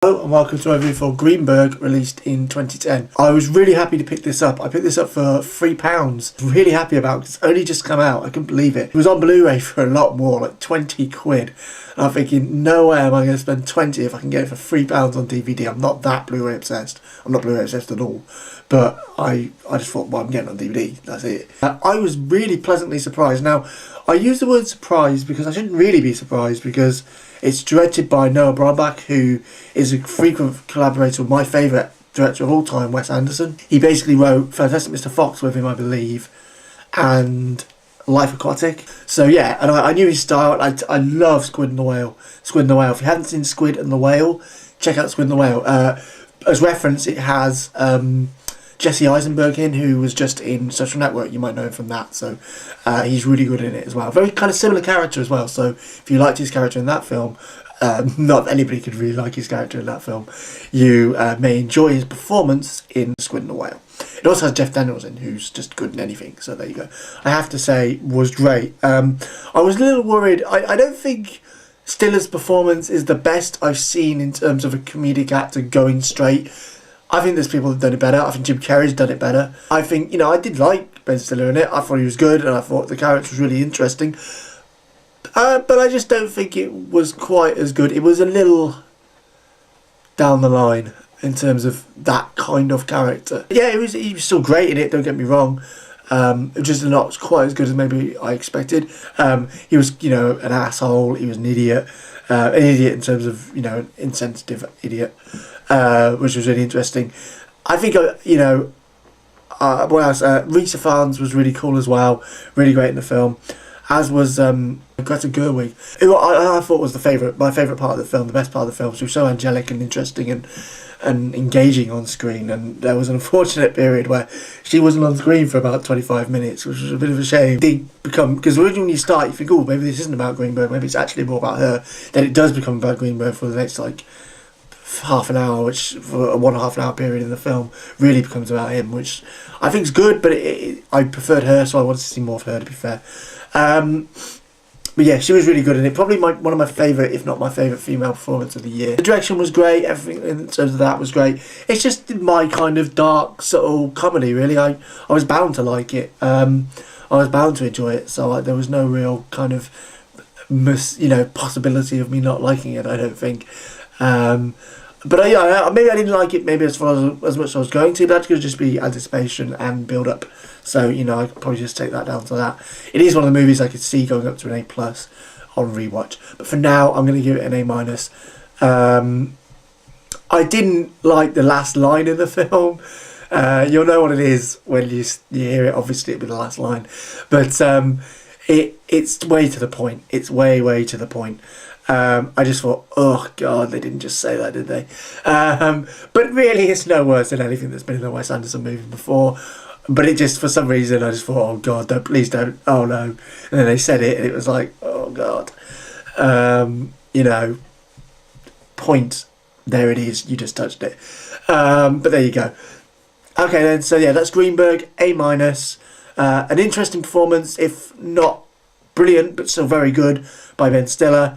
Hello and welcome to a review for Greenberg, released in 2010. I was really happy to pick this up. I picked this up for £3. Really happy about it. It's only just come out. I couldn't believe it. It was on Blu-ray for a lot more, like 20 quid. And I'm thinking, no way am I going to spend 20 if I can get it for £3 on DVD. I'm not that Blu-ray obsessed. I'm not Blu-ray obsessed at all. But I just thought, well, I'm getting it on DVD. That's it. I was really pleasantly surprised. Now, I use the word surprised because I shouldn't really be surprised because it's directed by Noah Baumbach, who is a frequent collaborator with my favourite director of all time, Wes Anderson. He basically wrote Fantastic Mr. Fox with him, I believe, and Life Aquatic. So yeah, and I knew his style. I love Squid and the Whale. Squid and the Whale. If you haven't seen Squid and the Whale, check out Squid and the Whale. As reference, it has Jesse Eisenberg in, who was just in Social Network. You might know him from that, so he's really good in it as well. Very kind of similar character as well, so if you liked his character in that film, not that anybody could really like his character in that film, you may enjoy his performance in Squid and the Whale. It also has Jeff Daniels in, who's just good in anything, so there you go. I have to say, was great. I was a little worried. I don't think Stiller's performance is the best I've seen in terms of a comedic actor going straight. I think there's people who've done it better. I think Jim Carrey's done it better. I think, I did like Ben Stiller in it. I thought he was good, and I thought the character was really interesting. But I just don't think it was quite as good. It was a little down the line in terms of that kind of character. Yeah, he was still great in it, don't get me wrong. It was just not quite as good as maybe I expected. He was, an asshole. He was an idiot. An idiot in terms of, an insensitive idiot. Which was really interesting. I think, what else? Rita Farnes was really cool as well. Really great in the film. As was Greta Gerwig, who I thought was my favourite part of the film, the best part of the film. She was so angelic and interesting and engaging on screen. And there was an unfortunate period where she wasn't on screen for about 25 minutes, which was a bit of a shame. Because when you start, you think, oh, maybe this isn't about Greenberg, maybe it's actually more about her. Then it does become about Greenberg for the next, half an hour, which for a 1.5 hour period in the film really becomes about him, which I think is good, but I preferred her, so I wanted to see more of her, to be fair. But yeah, she was really good in it. Probably one of my favourite, if not my favourite, female performance of the year. The direction was great, everything in terms of that was great. It's just my kind of dark, subtle comedy, really. I was bound to like it. I was bound to enjoy it, so there was no real kind of possibility of me not liking it, I don't think. But maybe I didn't like it maybe as much as I was going to, but that's going to just be anticipation and build up. So, I could probably just take that down to that. It is one of the movies I could see going up to an A+ on rewatch. But for now, I'm going to give it an A-. I didn't like the last line in the film. You'll know what it is when you hear it. Obviously, it'll be the last line. But it's way to the point. It's way to the point. I just thought, oh God, they didn't just say that, did they? But really, it's no worse than anything that's been in a Wes Anderson movie before. But it just, for some reason, I just thought, oh God, please don't, oh no. And then they said it, and it was like, oh God. Point, there it is, you just touched it. But there you go. Okay then, so yeah, that's Greenberg, A-. An interesting performance, if not brilliant, but still very good, by Ben Stiller.